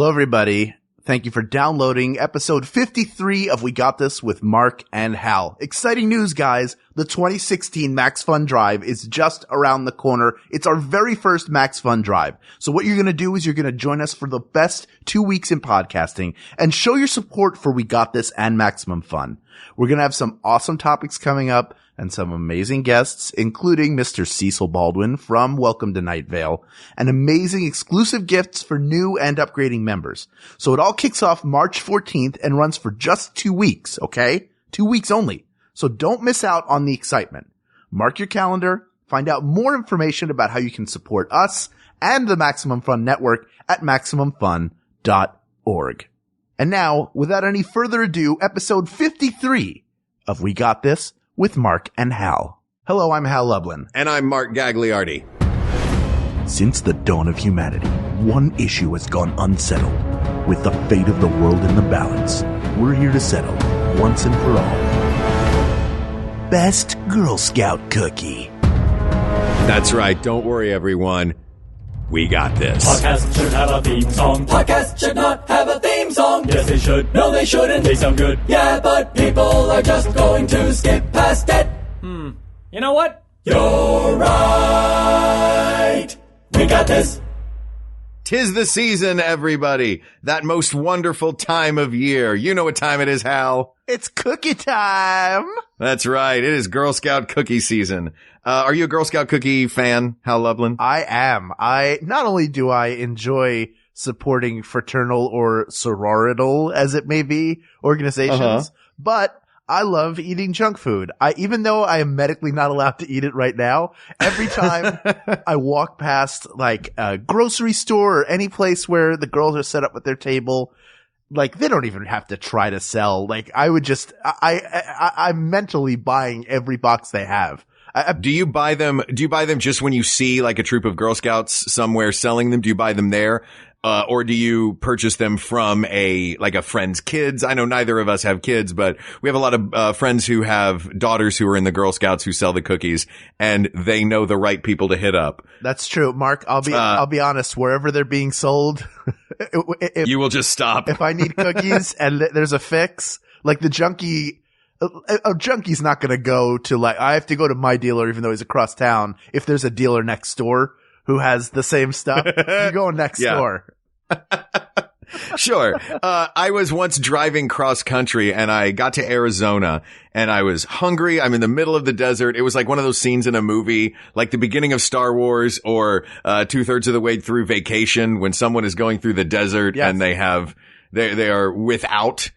Hello, everybody. Thank you for downloading episode 53 of We Got This with Mark and Hal. Exciting news, guys. The 2016 Max Fun Drive is just around the corner. It's our very first Max Fun Drive. So what you're going to do is you're going to join us for the best 2 weeks in podcasting and show your support for We Got This and Maximum Fun. We're going to have some awesome topics coming up and some amazing guests, including Mr. Cecil Baldwin from Welcome to Night Vale, and amazing exclusive gifts for new and upgrading members. So it all kicks off March 14th and runs for just 2 weeks, okay? 2 weeks only. So don't miss out on the excitement. Mark your calendar, find out more information about how you can support us and the Maximum Fun Network at MaximumFun.org. And now, without any further ado, episode 53 of We Got This with Mark and Hal. Hello, I'm Hal Lublin. And I'm Mark Gagliardi. Since the dawn of humanity, one issue has gone unsettled. With the fate of the world in the balance, we're here to settle, once and for all, best Girl Scout cookie. That's right. Don't worry, everyone. We got this. Podcasts should have a theme song. Podcasts should not have a theme song. Yes, they should. No, they shouldn't. They sound good. Yeah, but people are just going to skip past it. You know what? You're right. We got this. 'Tis the season, everybody. That most wonderful time of year. You know what time it is, Hal. It's cookie time. That's right. It is Girl Scout cookie season. Are you a Girl Scout cookie fan, Hal Lublin? I am. Not only do I enjoy supporting fraternal or sororital, as it may be, organizations, but I love eating junk food. Even though I am medically not allowed to eat it right now, every time I walk past like a grocery store or any place where the girls are set up with their table, like they don't even have to try to sell. Like I would just, I'm mentally buying every box they have. Do you buy them just when you see like a troop of Girl Scouts somewhere selling them? Do you buy them there? Or do you purchase them from a friend's kids? I know neither of us have kids, but we have a lot of friends who have daughters who are in the Girl Scouts who sell the cookies, and they know the right people to hit up. That's true, Mark. I'll be honest. Wherever they're being sold, you will just stop. If I need cookies and there's a fix, like the junkie. A junkie's not going to go to I have to go to my dealer even though he's across town. If there's a dealer next door who has the same stuff, you go next door. Sure. I was once driving cross country and I got to Arizona and I was hungry. I'm in the middle of the desert. It was like one of those scenes in a movie, like the beginning of Star Wars or 2/3 of the way through Vacation when someone is going through the desert and they are without.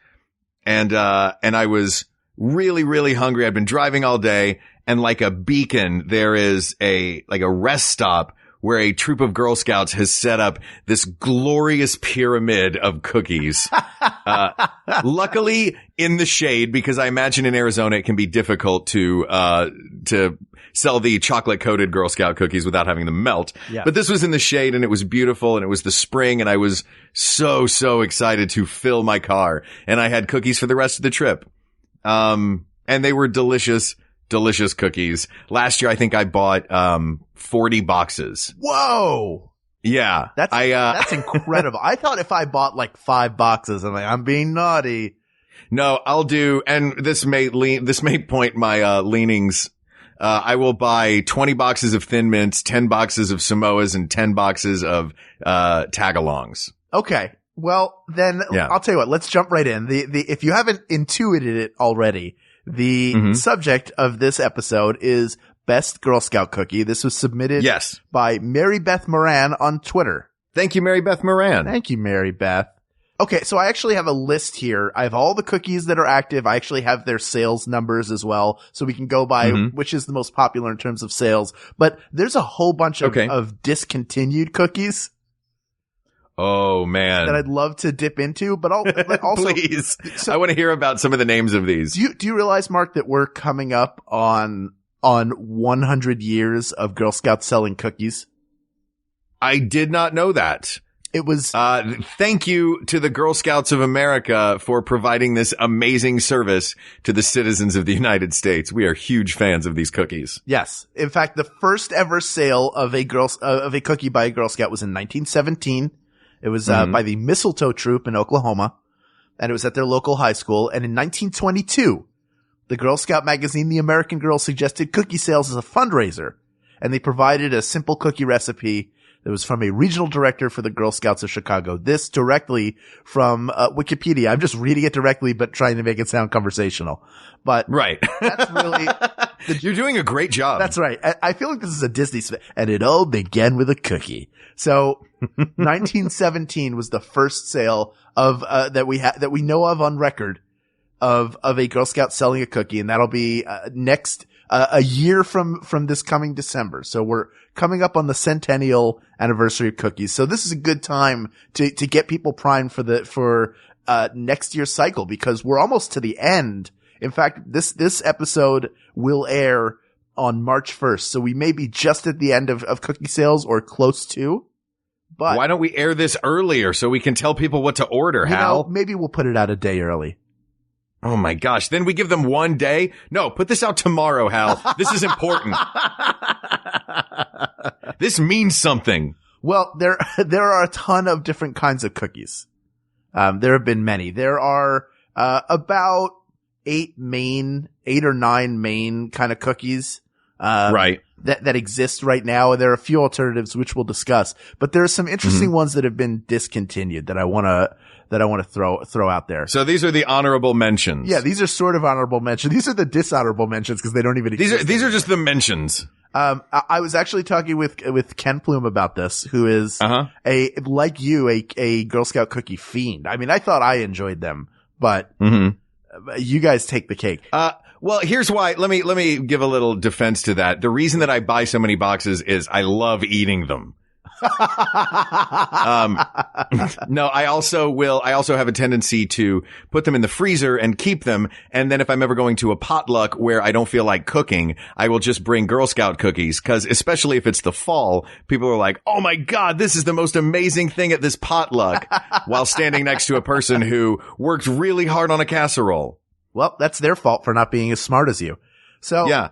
And I was really, really hungry. I'd been driving all day and like a beacon, there is a rest stop where a troop of Girl Scouts has set up this glorious pyramid of cookies. Luckily in the shade, because I imagine in Arizona it can be difficult to sell the chocolate coated Girl Scout cookies without having them melt. Yeah. But this was in the shade and it was beautiful and it was the spring and I was so excited to fill my car and I had cookies for the rest of the trip. And they were delicious cookies. Last year, I think I bought, 40 boxes. Whoa. Yeah. That's incredible. I thought if I bought like 5 boxes, I'm being naughty. No, I'll do, and this may point my, leanings. I will buy 20 boxes of Thin Mints, 10 boxes of Samoas, and 10 boxes of, Tagalongs. Okay. Well, then I'll tell you what, let's jump right in. If you haven't intuited it already, the subject of this episode is Best Girl Scout Cookie. This was submitted by Mary Beth Moran on Twitter. Thank you, Mary Beth Moran. Thank you, Mary Beth. Okay, so I actually have a list here. I have all the cookies that are active. I actually have their sales numbers as well, so we can go by which is the most popular in terms of sales. But there's a whole bunch of discontinued cookies. Oh man, that I'd love to dip into, but also please. So, I want to hear about some of the names of these. Do you realize, Mark, that we're coming up on 100 years of Girl Scouts selling cookies? I did not know that. It was, thank you to the Girl Scouts of America for providing this amazing service to the citizens of the United States. We are huge fans of these cookies. Yes. In fact, the first ever sale of a cookie by a Girl Scout was in 1917. It was by the Mistletoe Troop in Oklahoma, and it was at their local high school. And in 1922, the Girl Scout magazine, The American Girl, suggested cookie sales as a fundraiser, and they provided a simple cookie recipe that was from a regional director for the Girl Scouts of Chicago. This directly from Wikipedia. I'm just reading it directly, but trying to make it sound conversational. But right. That's really... You're doing a great job. That's right. I feel like this is a Disney, and it all began with a cookie. So 1917 was the first sale of, that we know of on record of a Girl Scout selling a cookie. And that'll be, next, a year from this coming December. So we're coming up on the centennial anniversary of cookies. So this is a good time to get people primed for next year's cycle, because we're almost to the end. In fact, this episode will air on March 1st. So we may be just at the end of cookie sales or close to. But why don't we air this earlier so we can tell people what to order, Hal? Maybe we'll put it out a day early. Oh my gosh. Then we give them one day? No, put this out tomorrow, Hal. This is important. This means something. Well, there are a ton of different kinds of cookies. There have been many. There are, about 8 or 9 main kind of cookies. Right. That exist right now. And there are a few alternatives, which we'll discuss, but there are some interesting ones that have been discontinued that I want to throw out there. So these are the honorable mentions. Yeah, these are sort of honorable mentions. These are the dishonorable mentions because they don't even exist. These are just the mentions. I was actually talking with Ken Plume about this, who is like you, a Girl Scout cookie fiend. I mean, I thought I enjoyed them, but you guys take the cake. Well, here's why. Let me give a little defense to that. The reason that I buy so many boxes is I love eating them. No, I also have a tendency to put them in the freezer and keep them. And then if I'm ever going to a potluck where I don't feel like cooking, I will just bring Girl Scout cookies. Cause especially if it's the fall, people are like, oh my God, this is the most amazing thing at this potluck, while standing next to a person who worked really hard on a casserole. Well, that's their fault for not being as smart as you. So, yeah.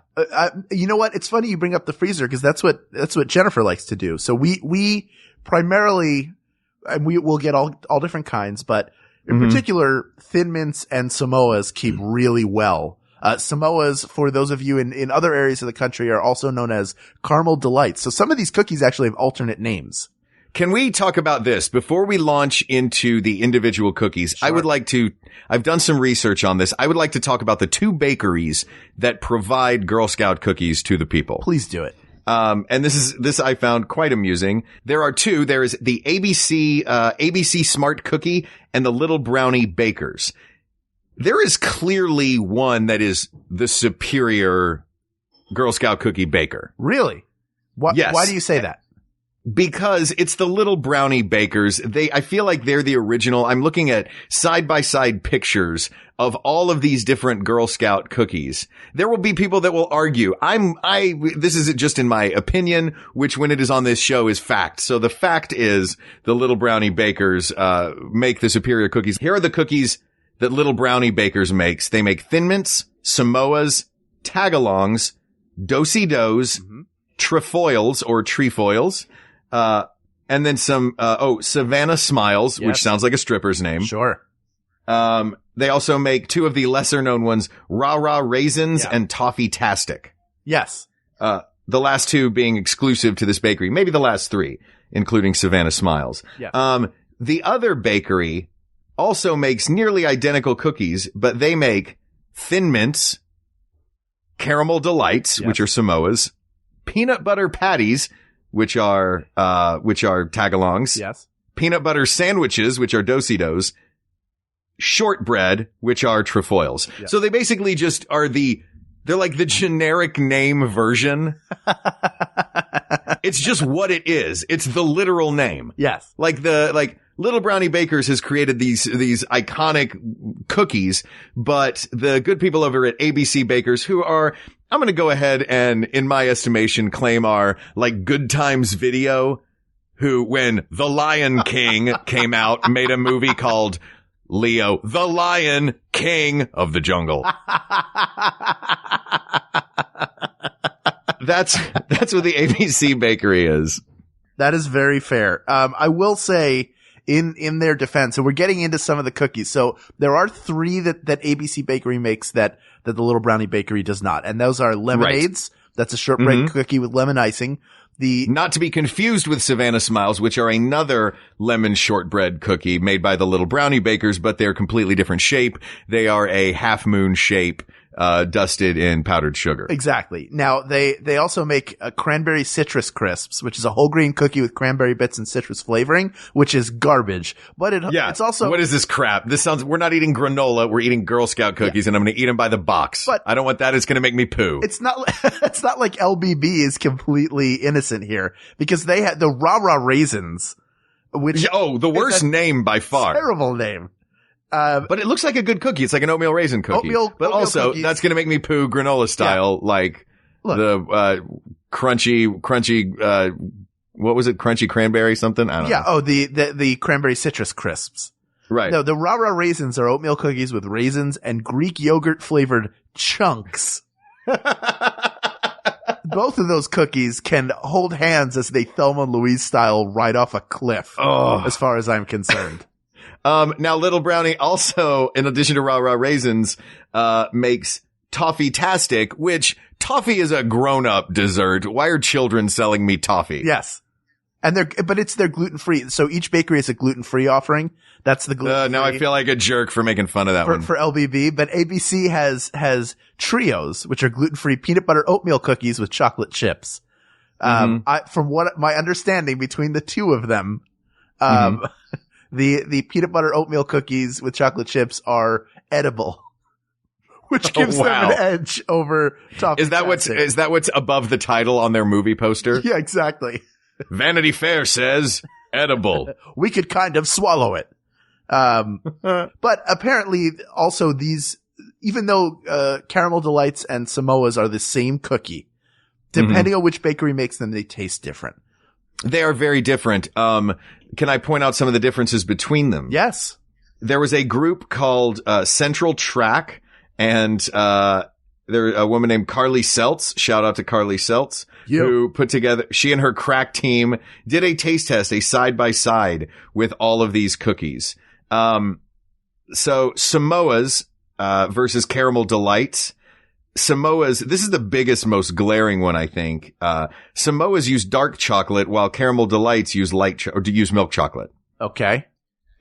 You know what? It's funny you bring up the freezer because that's what Jennifer likes to do. So we primarily, and we'll get all different kinds, but in particular, Thin Mints and Samoas keep really well. Samoas, for those of you in other areas of the country, are also known as Caramel Delights. So some of these cookies actually have alternate names. Can we talk about this before we launch into the individual cookies? Sure. I've done some research on this. I would like to talk about the 2 bakeries that provide Girl Scout cookies to the people. Please do it. And this I found quite amusing. There are 2. There is the ABC Smart Cookie and the Little Brownie Bakers. There is clearly one that is the superior Girl Scout cookie baker. Really? Yes. Why do you say that? Because it's the Little Brownie Bakers. I feel like they're the original. I'm looking at side-by-side pictures of all of these different Girl Scout cookies. There will be people that will argue. This is just in my opinion, which when it is on this show is fact. So the fact is the Little Brownie Bakers, make the superior cookies. Here are the cookies that Little Brownie Bakers makes. They make Thin Mints, Samoas, Tagalongs, Do-si-dos, trefoils or trefoils, and then some, Savannah Smiles, yes. which sounds like a stripper's name. Sure. They also make 2 of the lesser known ones, Rah Rah Raisins and Toffee-tastic. Yes. The last 2 being exclusive to this bakery. Maybe the last 3, including Savannah Smiles. Yeah. The other bakery also makes nearly identical cookies, but they make Thin Mints, Caramel Delights, which are Samoas, peanut butter patties, which are Tagalongs. Yes. Peanut butter sandwiches, which are Do-si-dos. Shortbread, which are trefoils. Yeah. So they basically just are they're like the generic name version. It's just what it is. It's the literal name. Yes. Like Little Brownie Bakers has created these iconic cookies, but the good people over at ABC Bakers, who are, I'm going to go ahead and, in my estimation, claim are like Good Times Video, who, when The Lion King came out, made a movie called Leo, the Lion King of the Jungle. That's what the ABC Bakery is. That is very fair. I will say, in their defense, and we're getting into some of the cookies. So there are 3 that ABC Bakery makes that the Little Brownie Bakery does not. And those are lemonades. Right. That's a shortbread cookie with lemon icing. Not to be confused with Savannah Smiles, which are another lemon shortbread cookie made by the Little Brownie Bakers, but they're completely different shape. They are a half moon shape, dusted in powdered sugar. Exactly. Now, they also make cranberry citrus crisps, which is a whole grain cookie with cranberry bits and citrus flavoring, which is garbage. But it's also... What is this crap? We're not eating granola, we're eating Girl Scout cookies, and I'm going to eat them by the box. But I don't want that. It's going to make me poo. It's not like LBB is completely innocent here, because they had the Rah-Rah Raisins, which... the worst name by far. Terrible name. But it looks like a good cookie. It's like an oatmeal raisin cookie. But also, cookies. That's going to make me poo granola style, like the crunchy, what was it? Crunchy cranberry something? I don't know. Yeah. Oh, the cranberry citrus crisps. Right. No, the Rah-Rah Raisins are oatmeal cookies with raisins and Greek yogurt flavored chunks. Both of those cookies can hold hands as they Thelma and Louise style right off a cliff, as far as I'm concerned. Now Little Brownie also, in addition to Rah-Rah Raisins, makes Toffee-tastic, which toffee is a grown-up dessert. Why are children selling me toffee? Yes. But it's their gluten-free. So each bakery has a gluten-free offering. That's the gluten-free. Now I feel like a jerk for making fun of that one. For LBB, but ABC has Trios, which are gluten-free peanut butter oatmeal cookies with chocolate chips. From what my understanding between the two of them, the peanut butter oatmeal cookies with chocolate chips are edible, which gives them an edge over Toffee. Is that what's above the title on their movie poster? Yeah, exactly. Vanity Fair says edible. We could kind of swallow it. But apparently also these, even though Caramel Delights and Samoa's are the same cookie, depending on which bakery makes them, they taste different. They are very different. Can I point out some of the differences between them? Yes. There was a group called Central Track, and there a woman named Carly Seltz, shout out to Carly Seltz, who put together, she and her crack team did a taste test, a side-by-side with all of these cookies. So Samoa's versus Caramel Delights. Samoa's, this is the biggest, most glaring one, I think. Samoa's use dark chocolate, while Caramel Delights use use milk chocolate. Okay.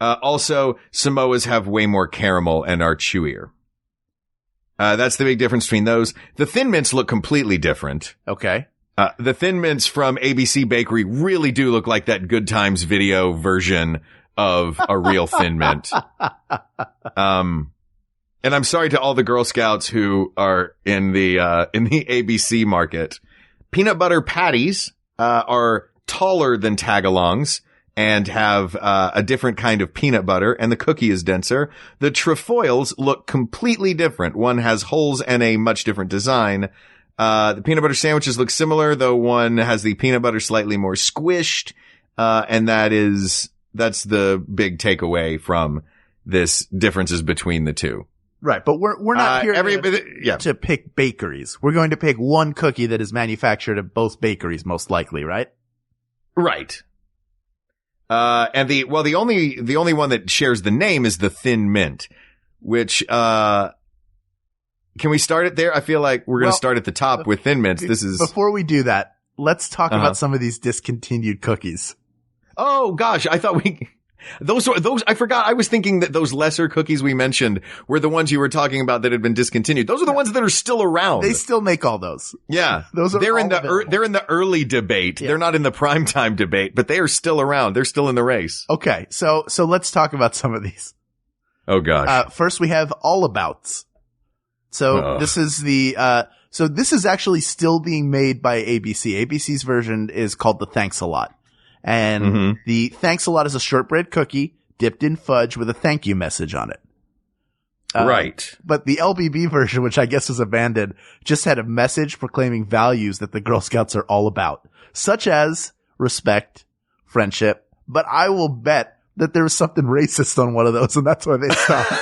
Also, Samoa's have way more caramel and are chewier. That's the big difference between those. The Thin Mints look completely different. Okay. The Thin Mints from ABC Bakery really do look like that Good Times video version of a real Thin Mint. And I'm sorry to all the Girl Scouts who are in the ABC market. Peanut butter patties, are taller than tagalongs and have, a different kind of peanut butter, and the cookie is denser. The trefoils look completely different. One has holes and a much different design. The peanut butter sandwiches look similar, though one has the peanut butter slightly more squished. And that's the big takeaway from this differences between the two. Right, but we're not here to pick bakeries. We're going to pick one cookie that is manufactured at both bakeries, most likely, right? Right. And the only one that shares the name is the Thin Mint, which, can we start it there? I feel like we're going to start at the top with Thin Mints. Before we do that, let's talk about some of these discontinued cookies. Oh gosh, I thought those, I forgot. I was thinking that those lesser cookies we mentioned were the ones you were talking about that had been discontinued. Those are the ones that are still around. They still make all those. Yeah. They're in the early debate. Yeah. They're not in the primetime debate, but they are still around. They're still in the race. Okay. So let's talk about some of these. Oh gosh. First we have All Abouts. So this is actually still being made by ABC. ABC's version is called the Thanks a Lot. And the Thanks a Lot is a shortbread cookie dipped in fudge with a thank you message on it. Right. But the LBB version, which I guess was abandoned, just had a message proclaiming values that the Girl Scouts are all about, such as respect, friendship. But I will bet that there was something racist on one of those, and that's why they stopped.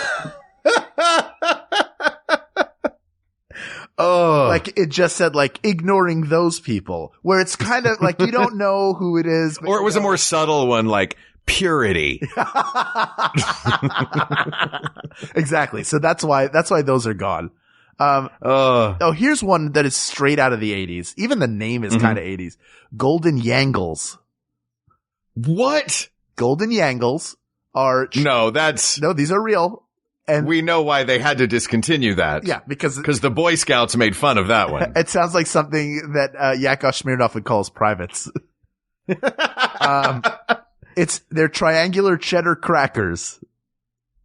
Oh, like it just said like ignoring those people, where it's kind of like you don't know who it is. Or it was a more subtle one, like purity. Exactly. So that's why those are gone. Here's one that is straight out of the 80s. Even the name is kind of 80s. Golden Yangles. What? Golden Yangles are... No, these are real. And we know why they had to discontinue that. Yeah, because the Boy Scouts made fun of that one. It sounds like something that Yakov Smirnoff would call his privates. They're triangular cheddar crackers.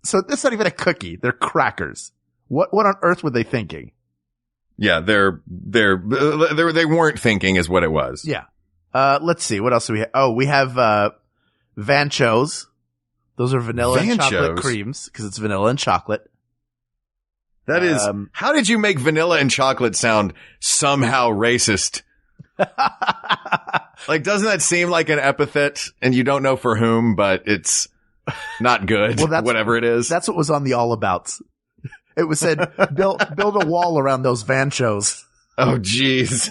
So that's not even a cookie. They're crackers. What on earth were they thinking? Yeah, they weren't thinking is what it was. Yeah. Let's see. What else do we have? Oh, we have Vanchos. Those are vanilla and chocolate creams because it's vanilla and chocolate. That is, how did you make vanilla and chocolate sound somehow racist? Like, doesn't that seem like an epithet and you don't know for whom, but it's not good, well, whatever it is? That's what was on the All Abouts. It was said, build a wall around those Vanchos. Oh, jeez.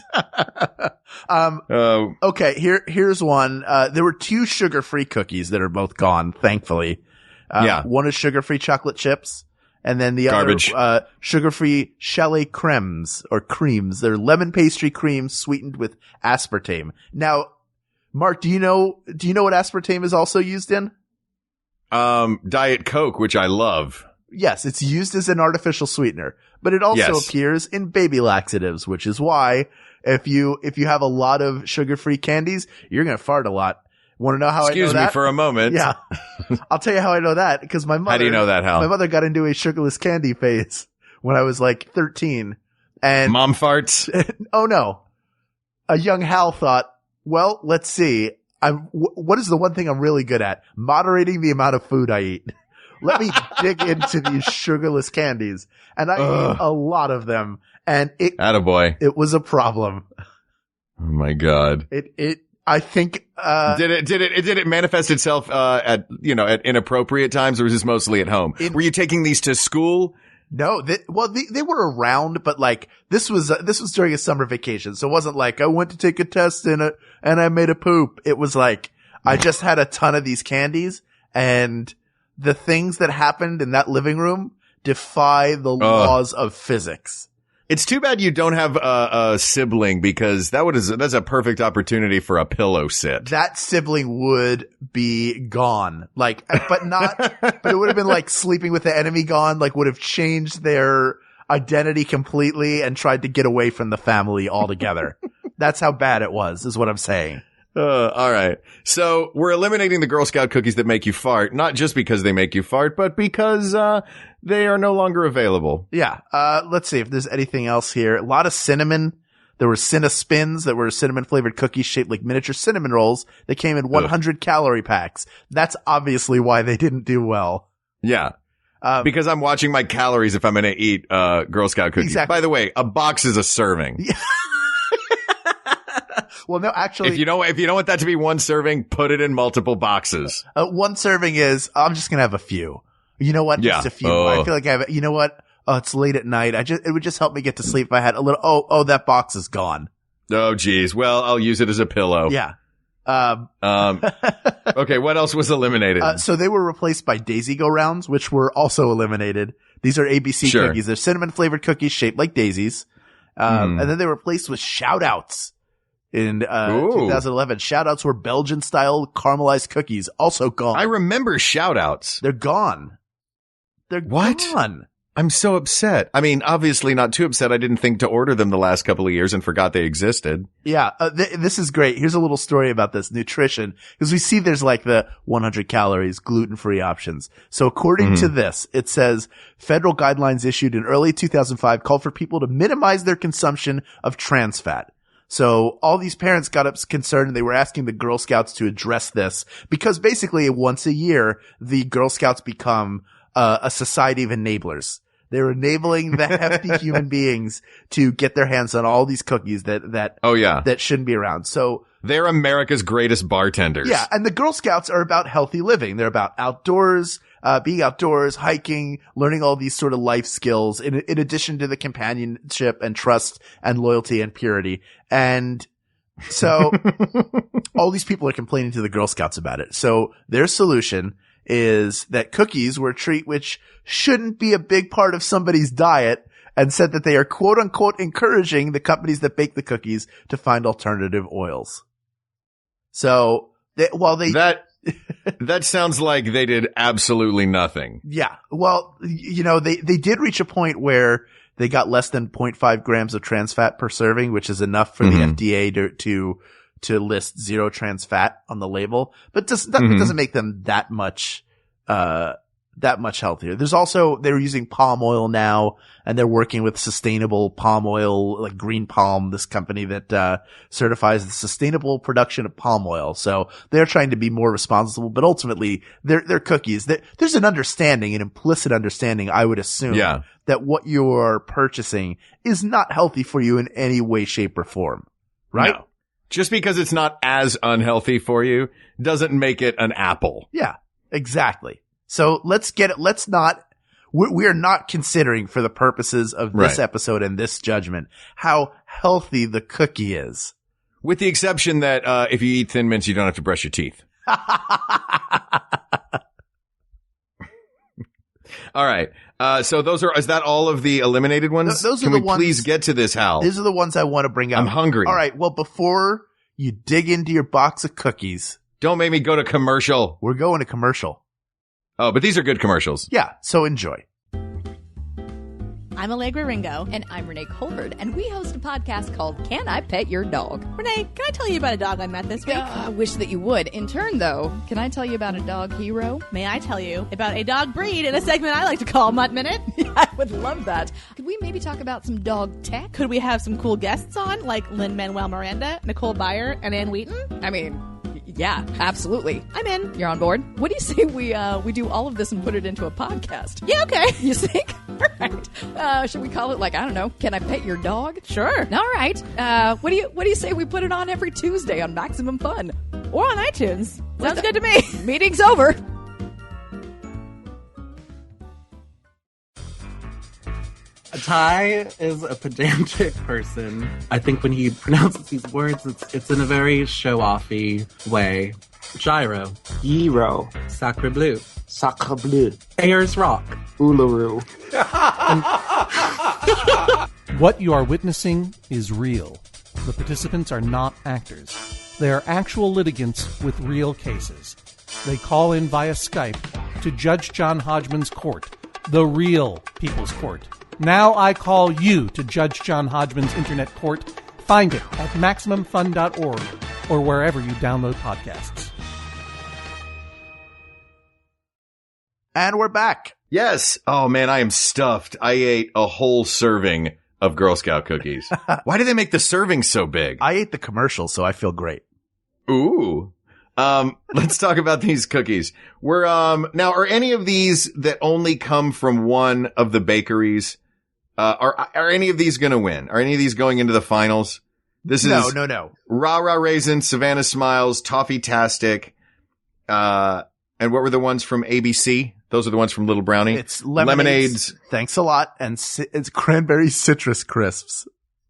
Okay, here's one. There were 2 sugar-free cookies that are both gone, thankfully. One is sugar-free chocolate chips, and then the Garbage. other, sugar-free chalet cremes, or creams. They're lemon pastry creams sweetened with aspartame. Now, Mark, do you know what aspartame is also used in? Diet Coke, which I love. Yes, it's used as an artificial sweetener, but it also appears in baby laxatives, which is why if you have a lot of sugar-free candies, you're going to fart a lot. Want to know how I know that? Excuse me for a moment. Yeah. I'll tell you how I know that, because my mother... How do you know that, Hal? My mother got into a sugarless candy phase when I was like 13. And Mom farts? Oh no. A young Hal thought, well, let's see. What is the one thing I'm really good at? Moderating the amount of food I eat. Let me dig into these sugarless candies. And I ate a lot of them. And Attaboy. It was a problem. Oh my God. I think, did it manifest itself, at inappropriate times, or was this mostly at home? Were you taking these to school? No, they were around, but like, this was during a summer vacation. So it wasn't like I went to take a test and I made a poop. It was like, I just had a ton of these candies, and the things that happened in that living room defy the laws of physics. It's too bad you don't have a sibling, because that's a perfect opportunity for a pillow sit. That sibling would be gone. Like, but it would have been like sleeping with the enemy gone, like would have changed their identity completely and tried to get away from the family altogether. That's how bad it was, is what I'm saying. All right. So we're eliminating the Girl Scout cookies that make you fart, not just because they make you fart, but because, they are no longer available. Yeah. Let's see if there's anything else here. A lot of cinnamon. There were Cinnaspins that were cinnamon flavored cookies shaped like miniature cinnamon rolls that came in 100 calorie packs. That's obviously why they didn't do well. Yeah. Because I'm watching my calories if I'm going to eat, Girl Scout cookies. Exactly. By the way, a box is a serving. Well, no, actually, if you don't want that to be one serving, put it in multiple boxes. 1 serving is, I'm just going to have a few. You know what? Just a few. I feel like I have, you know what? Oh, it's late at night. It would just help me get to sleep if I had a little, that box is gone. Oh, geez. Well, I'll use it as a pillow. Yeah. Okay. What else was eliminated? So they were replaced by Daisy Go Rounds, which were also eliminated. These are ABC cookies. They're cinnamon flavored cookies shaped like daisies. And then they were replaced with shout outs. In 2011, shout-outs were Belgian-style caramelized cookies, also gone. I remember shout-outs. They're gone. They're gone. I'm so upset. I mean, obviously not too upset. I didn't think to order them the last couple of years and forgot they existed. Yeah, this is great. Here's a little story about this nutrition, because we see there's like the 100 calories, gluten-free options. So according to this, it says federal guidelines issued in early 2005 called for people to minimize their consumption of trans fat. So all these parents got up concerned, and they were asking the Girl Scouts to address this, because basically once a year, the Girl Scouts become a society of enablers. They're enabling the hefty human beings to get their hands on all these cookies that shouldn't be around. So they're America's greatest bartenders. Yeah. And the Girl Scouts are about healthy living. They're about outdoors, being outdoors, hiking, learning all these sort of life skills in addition to the companionship and trust and loyalty and purity. And, So all these people are complaining to the Girl Scouts about it. So their solution is that cookies were a treat which shouldn't be a big part of somebody's diet, and said that they are quote unquote encouraging the companies that bake the cookies to find alternative oils. So that sounds like they did absolutely nothing. Yeah. Well, they did reach a point where they got less than 0.5 grams of trans fat per serving, which is enough for the FDA to list zero trans fat on the label, but that doesn't make them that much healthier. There's also, they're using palm oil now, and they're working with sustainable palm oil, like Green Palm, this company that certifies the sustainable production of palm oil. So they're trying to be more responsible, but ultimately they're cookies. There's an understanding, an implicit understanding, I would assume, that what you're purchasing is not healthy for you in any way, shape, or form. Right? No. Just because it's not as unhealthy for you doesn't make it an apple. Yeah, exactly. So we are not considering, for the purposes of this episode and this judgment, how healthy the cookie is. With the exception that, if you eat Thin Mints, you don't have to brush your teeth. All right. So is that all of the eliminated ones? Those are Can the we ones, please get to this, Hal? These are the ones I want to bring up. I'm hungry. All right. Well, before you dig into your box of cookies, don't make me go to commercial. We're going to commercial. Oh, but these are good commercials. Yeah. So enjoy. I'm Allegra Ringo. And I'm Renee Colbert, and we host a podcast called Can I Pet Your Dog? Renee, can I tell you about a dog I met this week? I wish that you would. In turn, though, can I tell you about a dog hero? May I tell you about a dog breed in a segment I like to call Mutt Minute? I would love that. Could we maybe talk about some dog tech? Could we have some cool guests on, like Lin-Manuel Miranda, Nicole Byer, and Ann Wheaton? I mean, yeah, absolutely. I'm in. You're on board? What do you say we do all of this and put it into a podcast? Yeah, okay. You think? All right. Should we call it, like, I don't know, Can I Pet Your Dog? Sure. All right. What do you say we put it on every Tuesday on Maximum Fun? Or on iTunes. Sounds good to me. Meeting's over. Ty is a pedantic person. I think when he pronounces these words, it's in a very show-offy way. Gyro. Gyro. Sacre bleu. Sacre bleu. Ayers Rock. Uluru. What you are witnessing is real. The participants are not actors. They are actual litigants with real cases. They call in via Skype to Judge John Hodgman's court, the real People's Court. Now I call you to Judge John Hodgman's internet court. Find it at MaximumFun.org or wherever you download podcasts. And we're back. Yes. Oh, man, I am stuffed. I ate a whole serving of Girl Scout cookies. Why do they make the serving so big? I ate the commercial, so I feel great. Ooh. Let's talk about these cookies. Now, are any of these that only come from one of the bakeries? Are any of these going to win? Are any of these going into the finals? No. Rah Rah Raisin, Savannah Smiles, Toffee-tastic, and what were the ones from ABC? Those are the ones from Little Brownie. It's lemonades. Thanks a lot. And it's cranberry citrus crisps.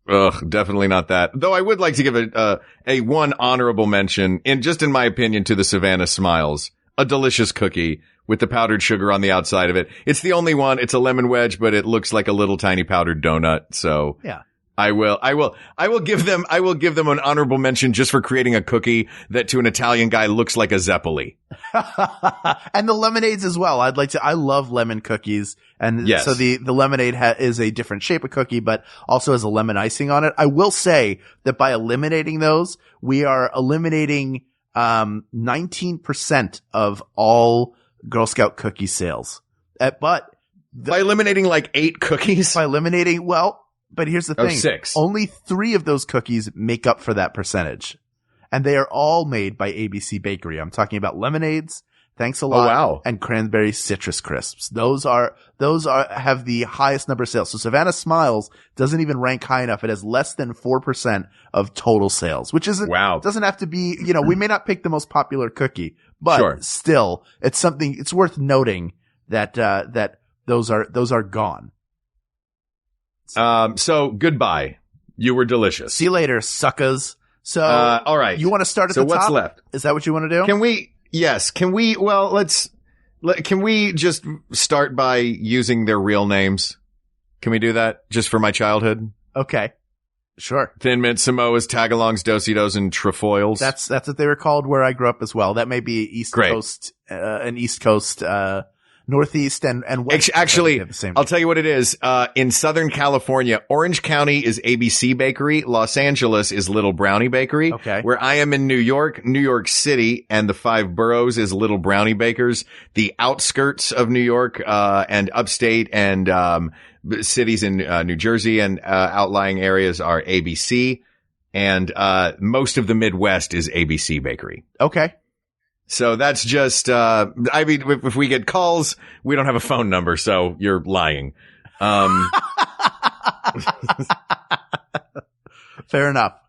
Ugh, definitely not that. Though I would like to give a one honorable mention, in my opinion, to the Savannah Smiles. A delicious cookie with the powdered sugar on the outside of it. It's the only one. It's a lemon wedge, but it looks like a little tiny powdered donut. So yeah. I will give them an honorable mention just for creating a cookie that to an Italian guy looks like a Zeppeli. And the lemonades as well. I love lemon cookies. And yes. So the lemonade is a different shape of cookie, but also has a lemon icing on it. I will say that by eliminating those, we are eliminating 19% of all Girl Scout cookie sales. By eliminating like 8 cookies? But here's the thing. 6. Only 3 of those cookies make up for that percentage. And they are all made by ABC Bakery. I'm talking about lemonades. Thanks a lot. Oh, wow. And cranberry citrus crisps. Those have the highest number of sales. So Savannah Smiles doesn't even rank high enough. It has less than 4% of total sales, which doesn't have to be, we may not pick the most popular cookie, but still it's worth noting that those are gone. So goodbye. You were delicious. See you later, suckers. So, all right. You want to start at the top? So what's left? Is that what you want to do? Can we just start by using their real names? Can we do that just for my childhood? Okay. Sure. Thin Mint, Samoas, Tagalongs, Dositos, and Trefoils. That's what they were called where I grew up as well. That may be East Coast, Northeast and West. Actually, the same I'll tell you what it is. In Southern California, Orange County is ABC Bakery. Los Angeles is Little Brownie Bakery. Okay. Where I am in New York City and the 5 boroughs is Little Brownie Bakers. The outskirts of New York, and upstate and, cities in, New Jersey and, outlying areas are ABC. And, most of the Midwest is ABC Bakery. Okay. So that's just, if we get calls, we don't have a phone number, so you're lying. Fair enough.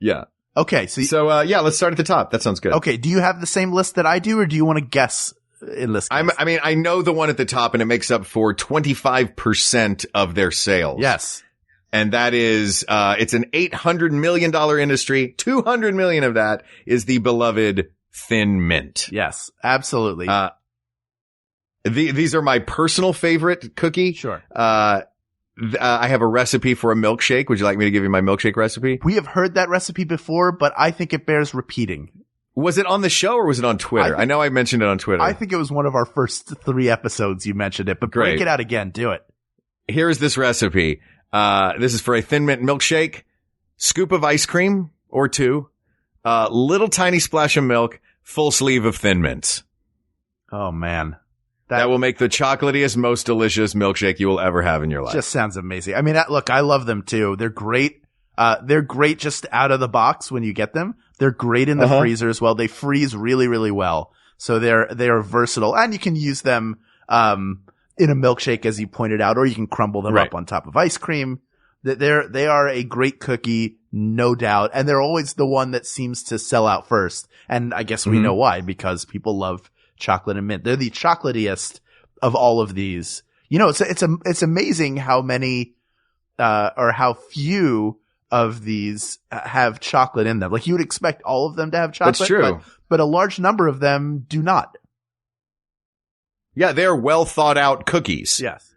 Yeah. Okay. So let's start at the top. That sounds good. Okay. Do you have the same list that I do, or do you want to guess in this case? I know the one at the top, and it makes up for 25% of their sales. Yes. And that is, it's an $800 million industry. 200 million of that is the beloved Thin Mint. Yes, absolutely. These are my personal favorite cookie. Sure. I have a recipe for a milkshake. Would you like me to give you my milkshake recipe? We have heard that recipe before, but I think it bears repeating. Was it on the show or was it on Twitter? I know I mentioned it on Twitter. I think it was one of our first 3 episodes you mentioned it, but break it out again. Do it. Here's this recipe. This is for a Thin Mint milkshake. Scoop of ice cream or 2. Little tiny splash of milk, full sleeve of Thin Mints. Oh man. That will make the chocolatiest, most delicious milkshake you will ever have in your life. Just sounds amazing. I mean, look, I love them too. They're great. They're great just out of the box when you get them. They're great in the freezer as well. They freeze really, really well. So they are versatile, and you can use them, in a milkshake, as you pointed out, or you can crumble them up on top of ice cream. They are a great cookie, no doubt. And they're always the one that seems to sell out first. And I guess we know why, because people love chocolate and mint. They're the chocolatiest of all of these. You know, it's amazing how many, or how few of these have chocolate in them. Like you would expect all of them to have chocolate. That's true. But a large number of them do not. Yeah, they're well thought out cookies. Yes.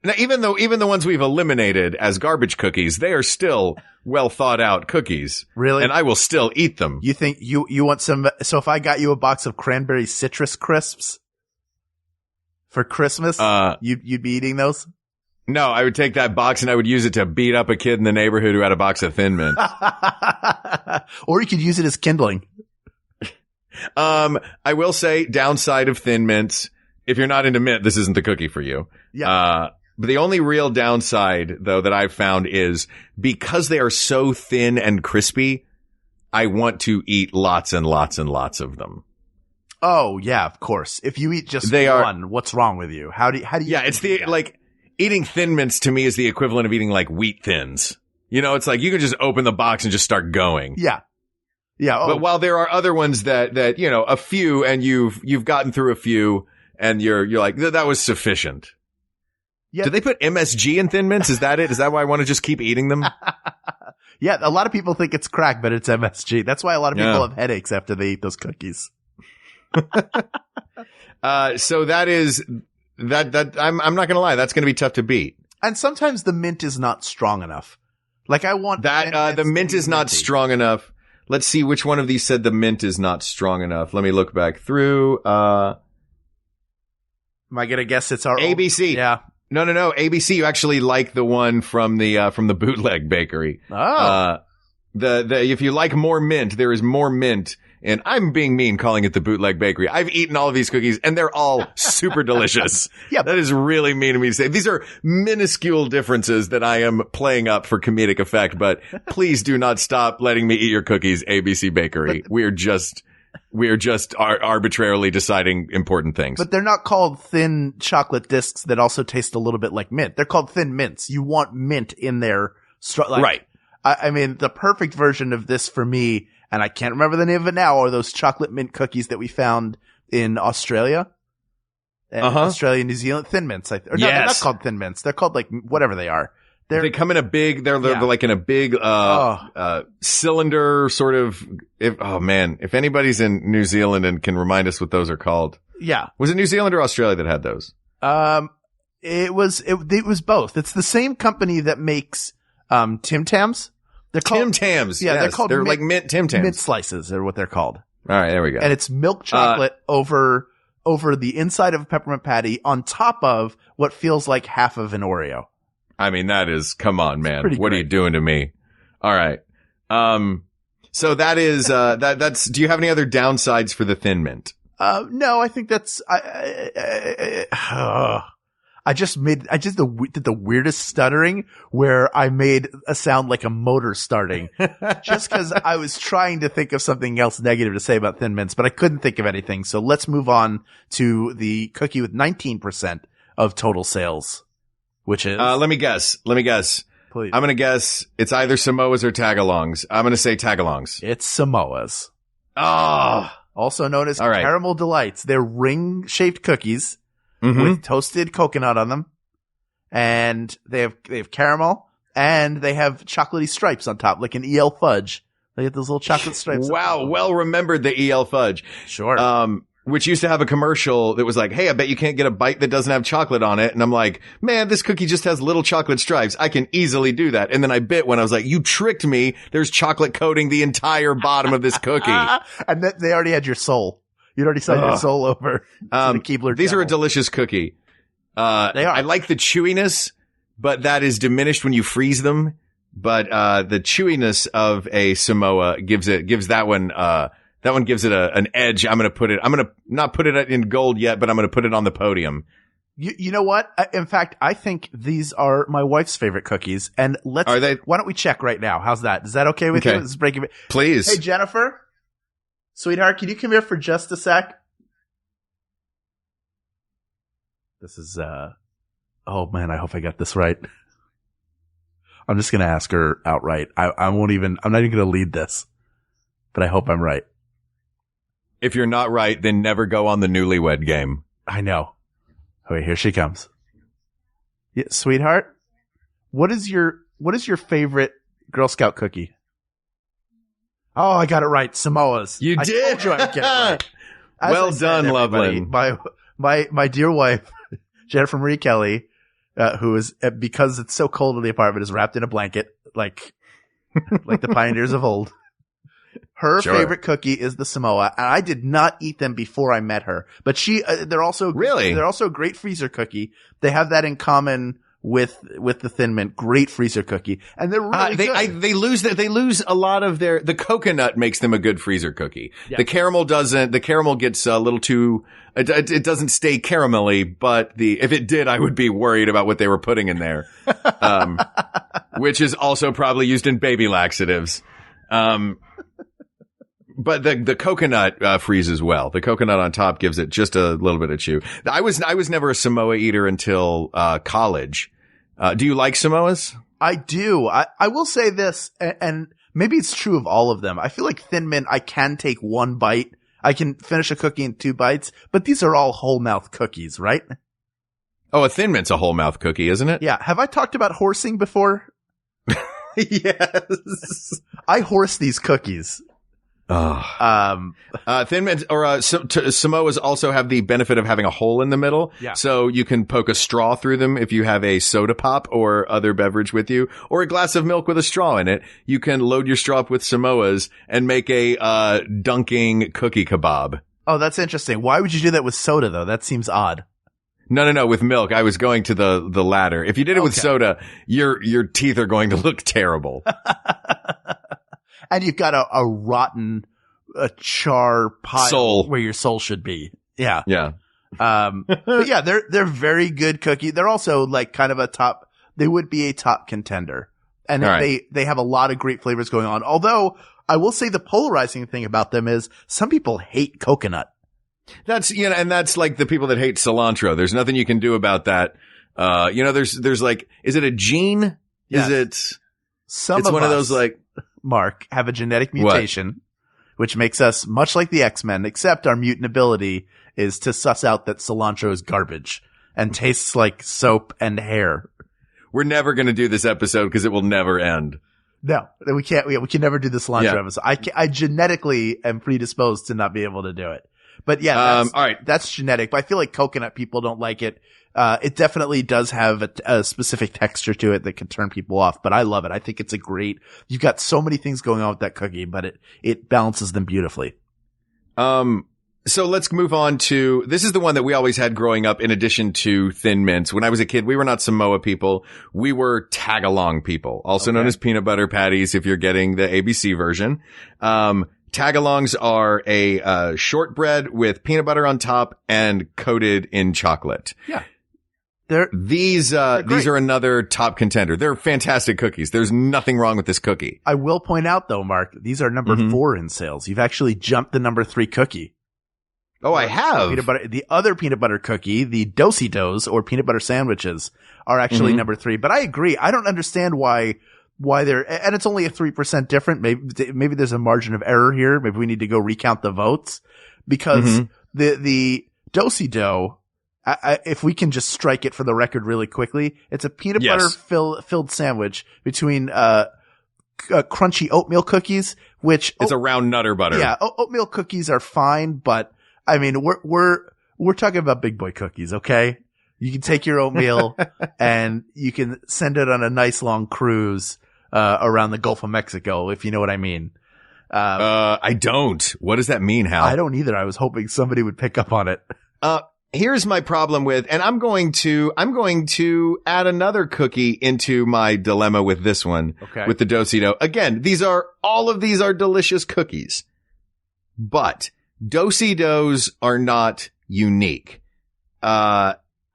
Now, even the ones we've eliminated as garbage cookies, they are still well thought out cookies. Really? And I will still eat them. You think you want some? So if I got you a box of cranberry citrus crisps for Christmas, you'd be eating those? No, I would take that box and I would use it to beat up a kid in the neighborhood who had a box of Thin Mint. Or you could use it as kindling. I will say downside of Thin Mints. If you're not into mint, this isn't the cookie for you. Yeah. But the only real downside, though, that I've found is because they are so thin and crispy, I want to eat lots and lots and lots of them. Oh, yeah, of course. If you eat just one, what's wrong with you? How do you? Yeah, it's eating Thin Mints to me is the equivalent of eating like Wheat Thins. You know, it's like you can just open the box and just start going. Yeah. Yeah. But while there are other ones that, you know, a few and you've gotten through a few and you're like, that was sufficient. Yeah. Do they put MSG in Thin Mints? Is that it? Is that why I want to just keep eating them? Yeah. A lot of people think it's crack, but it's MSG. That's why a lot of people have headaches after they eat those cookies. So that is that I'm not going to lie. That's going to be tough to beat. And sometimes the mint is not strong enough. Like I want that, the mint is not strong enough. Let's see which one of these said the mint is not strong enough. Let me look back through. Am I going to guess it's our ABC? Yeah. No. ABC, you actually like the one from the bootleg bakery. Oh. If you like more mint, there is more mint. And I'm being mean calling it the bootleg bakery. I've eaten all of these cookies and they're all super delicious. Yeah. That is really mean of me to say. These are minuscule differences that I am playing up for comedic effect, but please do not stop letting me eat your cookies, ABC Bakery. We are just arbitrarily deciding important things. But they're not called thin chocolate discs that also taste a little bit like mint. They're called thin mints. You want mint in there. Right. I mean, the perfect version of this for me, and I can't remember the name of it now, are those chocolate mint cookies that we found in Australia. Australia, New Zealand, Thin Mints. They're not called Thin Mints. They're called like whatever they are. They come in a big, they're Yeah. like in a big, cylinder sort of, if anybody's in New Zealand and can remind us what those are called. Yeah. Was it New Zealand or Australia that had those? It was both. It's the same company that makes, Tim Tams. They're called Tim Tams. Yeah, yes. they're called like mint Tim Tams. mint slices are what they're called. All right, there we go. And it's milk chocolate over the inside of a peppermint patty on top of what feels like half of an Oreo. I mean, that is, come on, man. pretty What are great. you doing to me? All right. So that is, that's, do you have any other downsides for the Thin Mint? No, I think that's, I just did the weirdest stuttering where I made a sound like a motor starting just cause I was trying to think of something else negative to say about Thin Mints, but I couldn't think of anything. So let's move on to the cookie with 19% of total sales, which is, Let me guess. please. I'm going to guess it's either Samoas or Tagalongs. I'm going to say Tagalongs. It's Samoas. Oh, Also known as All right. Caramel Delights. They're ring-shaped cookies Mhm. with toasted coconut on them. And they have caramel and they have chocolatey stripes on top, like an EL fudge. They get those little chocolate stripes. Wow. Well remembered, the EL fudge. Sure. Which used to have a commercial that was like, hey, I bet you can't get a bite that doesn't have chocolate on it. And I'm like, man, this cookie just has little chocolate stripes. I can easily do that. And then I bit when I was like, you tricked me. There's chocolate coating the entire bottom of this cookie. And they already had your soul. You'd already signed your soul over. to the Keebler These are a Devil. delicious cookie. They are. I like the chewiness, but that is diminished when you freeze them. But, the chewiness of a Samoa gives that one gives it an edge. I'm going to not put it in gold yet, but I'm going to put it on the podium. You know what? In fact, I think these are my wife's favorite cookies. And Are they? why don't we check right now? How's that? Is that okay with Okay. you? Let's break it. Please. Hey, Jennifer, sweetheart, can you come here for just a sec? This is, oh man, I hope I got this right. I'm just going to ask her outright. I'm not even going to lead this, but I hope I'm right. If you're not right, then never go on the newlywed game. I know. Oh, wait, here she comes. Yeah, sweetheart, what is your favorite Girl Scout cookie? Oh, I got it right. Samoas. You I did. told you I'd get it right. As Well I said, done, everybody, Loveland. My dear wife, Jennifer Marie Kelly, who is, because it's so cold in the apartment, is wrapped in a blanket like the pioneers of old. Her Sure. favorite cookie is the Samoa, and I did not eat them before I met her. But they're also a great freezer cookie. They have that in common with the Thin Mint. Great freezer cookie, and they're really good. They lose a lot of the coconut makes them a good freezer cookie. Yeah. The caramel doesn't. The caramel gets a little too. It doesn't stay caramelly, but if it did, I would be worried about what they were putting in there. Which is also probably used in baby laxatives. But the coconut freezes well. The coconut on top gives it just a little bit of chew. I was never a Samoa eater until college. Do you like Samoas? I do. I will say this, and maybe it's true of all of them. I feel like Thin Mint, I can take one bite. I can finish a cookie in 2 bites, but these are all whole mouth cookies, right? Oh, a Thin Mint's a whole mouth cookie, isn't it? Yeah. Have I talked about horsing before? Yes. I horse these cookies. Oh. Thin Mints or Samoas also have the benefit of having a hole in the middle. Yeah. So you can poke a straw through them if you have a soda pop or other beverage with you, or a glass of milk with a straw in it. You can load your straw up with Samoas and make a dunking cookie kebab. Oh, that's interesting. Why would you do that with soda though? That seems odd. No, with milk. I was going to the latter. If you did it with Okay. soda, your teeth are going to look terrible. And you've got a rotten, char pile Soul. where your soul should be. Yeah. Yeah. But yeah, they're very good cookie. They're also like kind of they would be a top contender. And All right. they have a lot of great flavors going on. Although I will say the polarizing thing about them is some people hate coconut. That's, and that's like the people that hate cilantro. There's nothing you can do about that. There's like, is it a gene? Yes. Is it, Some it's of one us, of those like, Mark, have a genetic mutation, which makes us much like the X-Men, except our mutant ability is to suss out that cilantro is garbage and tastes like soap and hair. we're never going to do this episode because it will never end. No, we can't. We can never do the cilantro Yeah. episode. I genetically am predisposed to not be able to do it. But yeah, all right. That's genetic. But I feel like coconut people don't like it. It definitely does have a specific texture to it that can turn people off. But I love it. I think it's you've got so many things going on with that cookie, but it balances them beautifully. So let's move on to, this is the one that we always had growing up in addition to Thin Mints. When I was a kid, we were not Samoa people. We were tag-along people, also known as peanut butter patties if you're getting the ABC version. Tagalongs are a shortbread with peanut butter on top and coated in chocolate. Yeah. These are another top contender. They're fantastic cookies. There's nothing wrong with this cookie. I will point out though, Mark, these are number 4 in sales. You've actually jumped the number 3 cookie. Oh, I have. Peanut butter, the other peanut butter cookie, the Do-si-dos or peanut butter sandwiches are actually number 3. But I agree. I don't understand why they're, and it's only a 3% different. Maybe there's a margin of error here. Maybe we need to go recount the votes because the Do-si-do, if we can just strike it for the record really quickly, it's a peanut butter filled sandwich between, crunchy oatmeal cookies, which it's a round nutter butter. Yeah. Oatmeal cookies are fine, but I mean, we're talking about big boy cookies, okay? You can take your oatmeal and you can send it on a nice long cruise, around the Gulf of Mexico, if you know what I mean. I don't. What does that mean, Hal? I don't either. I was hoping somebody would pick up on it. Here's my problem with, and I'm going to add another cookie into my dilemma with this one. Okay. With the Do-si-do. Again, all of these are delicious cookies, but Do-si-dos are not unique.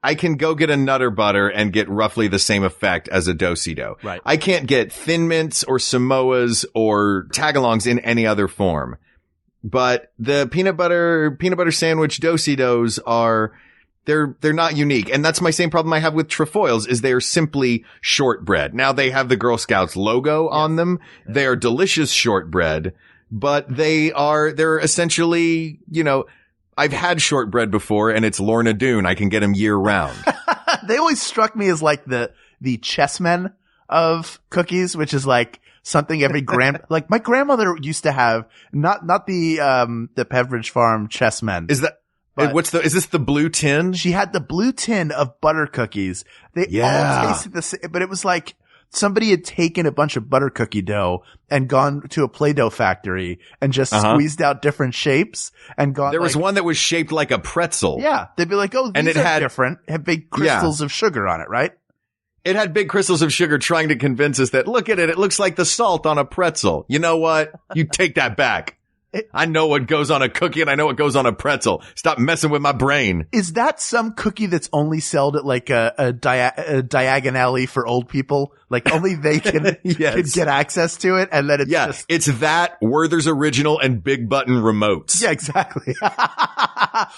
I can go get a Nutter Butter and get roughly the same effect as a Do-si-do. Right. I can't get Thin Mints or Samoas or Tagalongs in any other form. But the peanut butter sandwich Do-si-dos they're not unique. And that's my same problem I have with trefoils is they're simply shortbread. Now they have the Girl Scouts logo on them. They are delicious shortbread, but they're essentially, I've had shortbread before and it's Lorna Doone. I can get them year round. They always struck me as like the chessmen of cookies, which is like something every like my grandmother used to have, not the Pepperidge Farm chessmen. Is this the blue tin? She had the blue tin of butter cookies. They all tasted the same, but it was like somebody had taken a bunch of butter cookie dough and gone to a Play-Doh factory and just squeezed out different shapes and gone. There was one that was shaped like a pretzel. Yeah. They'd be like, oh, these are different. It had big crystals of sugar on it, right? It had big crystals of sugar trying to convince us that, look at it, it looks like the salt on a pretzel. You know what? You take that back. I know what goes on a cookie and I know what goes on a pretzel. Stop messing with my brain. Is that some cookie that's only sold at like a Diagon Alley for old people? Like only they can, can get access to it, and then it's it's that Werther's Original and Big Button remotes. Yeah, exactly.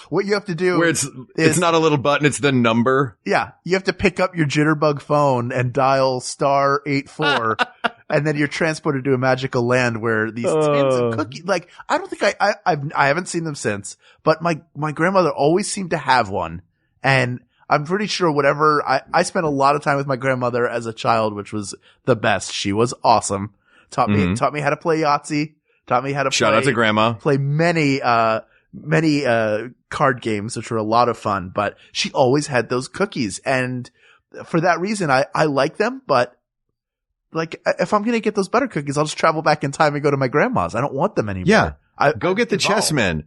What you have to do where it's not a little button, it's the number. Yeah, you have to pick up your jitterbug phone and dial *84. And then you're transported to a magical land where these tins of cookies, like, I don't think I haven't seen them since, but my grandmother always seemed to have one. And I'm pretty sure I spent a lot of time with my grandmother as a child, which was the best. She was awesome. Taught me how to play Yahtzee. Taught me how to shout out to grandma. Play many card games, which were a lot of fun, but she always had those cookies. And for that reason, I like them, but like, if I'm going to get those butter cookies, I'll just travel back in time and go to my grandma's. I don't want them anymore. Yeah. Go get the chessmen.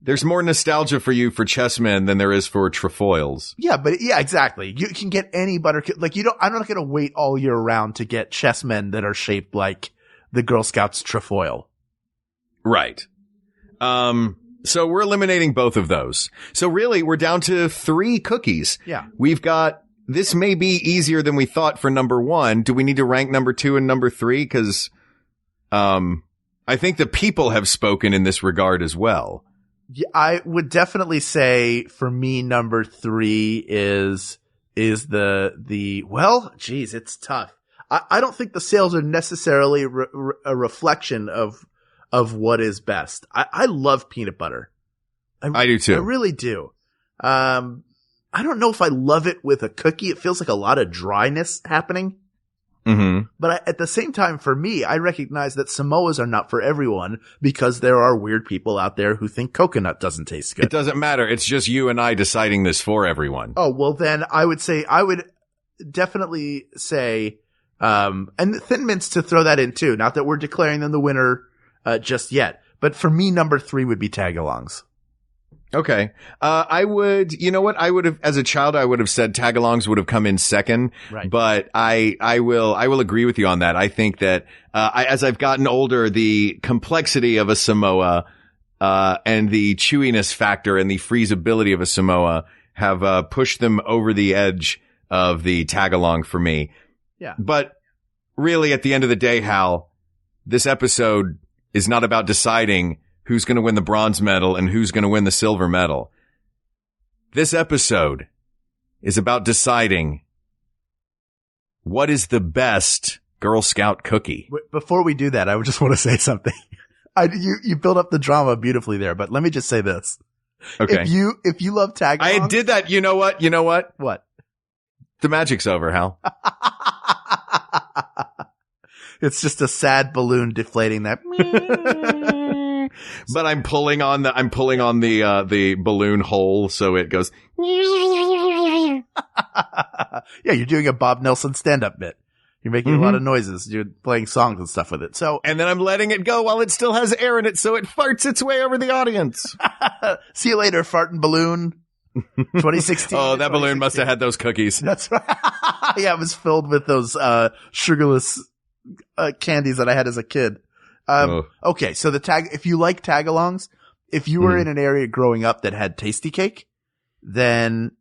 There's more nostalgia for you for chessmen than there is for trefoils. Yeah, exactly. You can get any butter, like I'm not going to wait all year round to get chessmen that are shaped like the Girl Scouts trefoil. Right. So we're eliminating both of those. So really, we're down to 3 cookies. Yeah. This may be easier than we thought for number 1. Do we need to rank number 2 and number 3? Because, I think the people have spoken in this regard as well. Yeah, I would definitely say for me, number 3 is well, geez, it's tough. I don't think the sales are necessarily a reflection of what is best. I love peanut butter. I do too. I really do. I don't know if I love it with a cookie. It feels like a lot of dryness happening. Mm-hmm. But at the same time, for me, I recognize that Samoas are not for everyone because there are weird people out there who think coconut doesn't taste good. It doesn't matter. It's just you and I deciding this for everyone. Oh, well then I would definitely say, and Thin Mints to throw that in too. Not that we're declaring them the winner, just yet. But for me, number 3 would be Tagalongs. Okay. I would, you know what? I would have, as a child, I would have said tagalongs would have come in second. Right. But I will agree with you on that. I think that, as I've gotten older, the complexity of a Samoa, and the chewiness factor and the freezability of a Samoa have, pushed them over the edge of the tagalong for me. Yeah. But really, at the end of the day, Hal, this episode is not about deciding who's going to win the bronze medal and who's going to win the silver medal. This episode is about deciding what is the best Girl Scout cookie. Before we do that, I would just want to say something. You build up the drama beautifully there, but let me just say this. Okay. If you love tagalongs. I did that. You know what? What? The magic's over, Hal. It's just a sad balloon deflating that. But I'm pulling on the balloon hole so it goes. Yeah, you're doing a Bob Nelson stand-up bit. You're making a lot of noises. You're playing songs and stuff with it. So, and then I'm letting it go while it still has air in it so it farts its way over the audience. See you later, farting balloon. 2016. Oh, that balloon must have had those cookies. That's right. Yeah, it was filled with those sugarless candies that I had as a kid. Okay, so if you like tagalongs, if you were in an area growing up that had tasty cake, then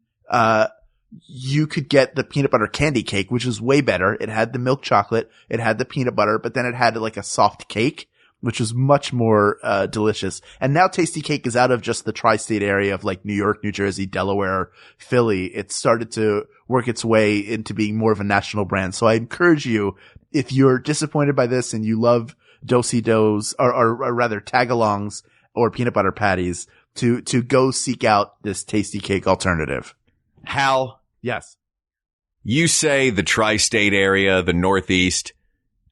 you could get the peanut butter candy cake, which is way better. It had the milk chocolate, it had the peanut butter, but then it had like a soft cake, which was much more delicious. And now tasty cake is out of just the tri-state area of like New York, New Jersey, Delaware, Philly. It started to work its way into being more of a national brand. So I encourage you, if you're disappointed by this and you love do-si-dos or rather tagalongs or peanut butter patties, to go seek out this tasty cake alternative. Hal, Yes. you say the tri-state area, the Northeast.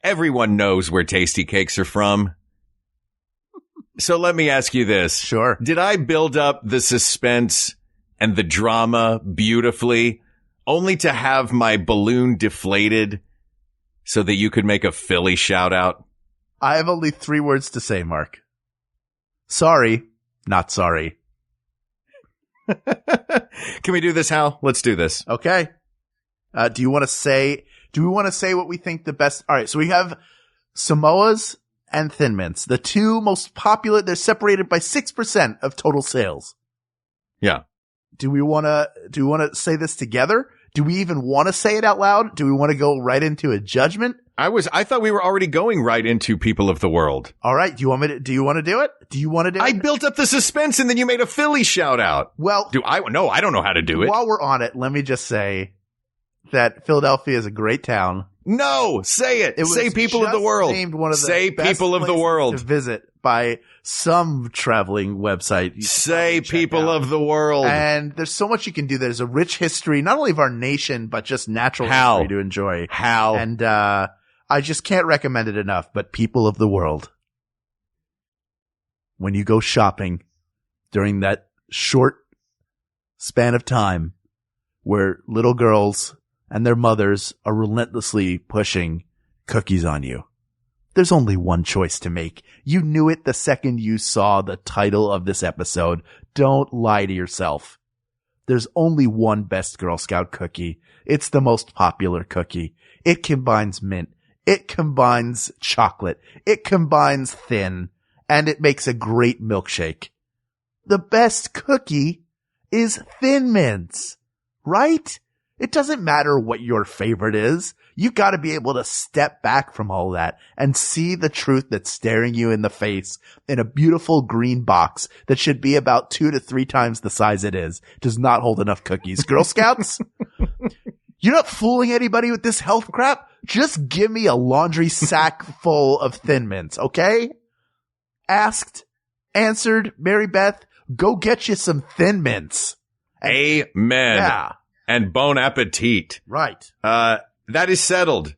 Everyone knows where tasty cakes are from. So let me ask you this. Sure. Did I build up the suspense and the drama beautifully only to have my balloon deflated so that you could make a Philly shout out? I have only 3 words to say, Mark. Sorry, not sorry. Can we do this, Hal? Let's do this. Okay. Do we want to say what we think the best? All right. So we have Samoas and Thin Mints, the 2 most popular. They're separated by 6% of total sales. Yeah. Do we want to say this together? Do we even want to say it out loud? Do we want to go right into a judgment? I thought we were already going right into People of the World. All right. Do you want to do it? Do you want to do it? I built up the suspense and then you made a Philly shout out. Well, No, I don't know how to do it. While we're on it, let me just say that Philadelphia is a great town. No, say it. It was Say People of the just World. named one of the Say best People of the places World. to visit by some traveling website. You should Say probably check People out. of the World. And there's so much you can do. There's a rich history, not only of our nation, but just natural Hal. history to enjoy. Hal. And I just can't recommend it enough. But People of the World, when you go shopping during that short span of time where little girls and their mothers are relentlessly pushing cookies on you, there's only one choice to make. You knew it the second you saw the title of this episode. Don't lie to yourself. There's only one best Girl Scout cookie. It's the most popular cookie. It combines mint. It combines chocolate. It combines thin. And it makes a great milkshake. The best cookie is Thin Mints, right? It doesn't matter what your favorite is. You've got to be able to step back from all that and see the truth that's staring you in the face in a beautiful green box that should be about 2 to 3 times the size it is. Does not hold enough cookies. Girl Scouts, you're not fooling anybody with this health crap. Just give me a laundry sack full of Thin Mints, okay? Asked, answered, Mary Beth, go get you some Thin Mints. Amen. Yeah. And bon appetit. Right. That is settled.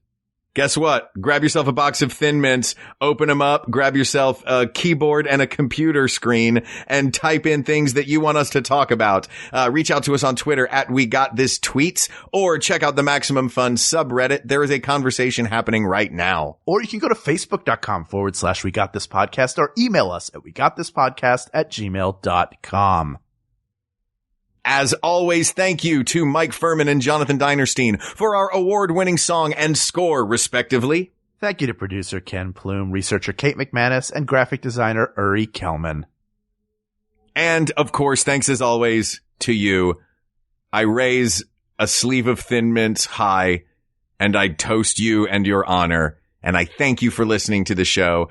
Guess what? Grab yourself a box of Thin Mints, open them up, grab yourself a keyboard and a computer screen, and type in things that you want us to talk about. Reach out to us on Twitter at WeGotThisTweets, or check out the Maximum Fun subreddit. There is a conversation happening right now. Or you can go to facebook.com/We Got This Podcast, or email us at WeGotThisPodcast@gmail.com. As always, thank you to Mike Furman and Jonathan Dinerstein for our award-winning song and score, respectively. Thank you to producer Ken Plume, researcher Kate McManus, and graphic designer Uri Kelman. And, of course, thanks as always to you. I raise a sleeve of Thin Mints high, and I toast you and your honor. And I thank you for listening to the show.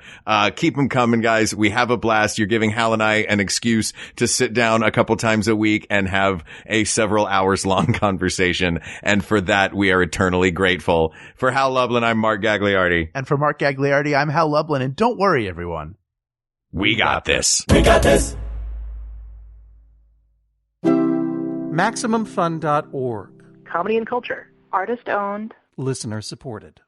Keep them coming, guys. We have a blast. You're giving Hal and I an excuse to sit down a couple times a week and have a several hours long conversation. And for that, we are eternally grateful. For Hal Lublin, I'm Mark Gagliardi. And for Mark Gagliardi, I'm Hal Lublin. And don't worry, everyone. We got this. We got this. MaximumFun.org. Comedy and culture. Artist owned. Listener supported.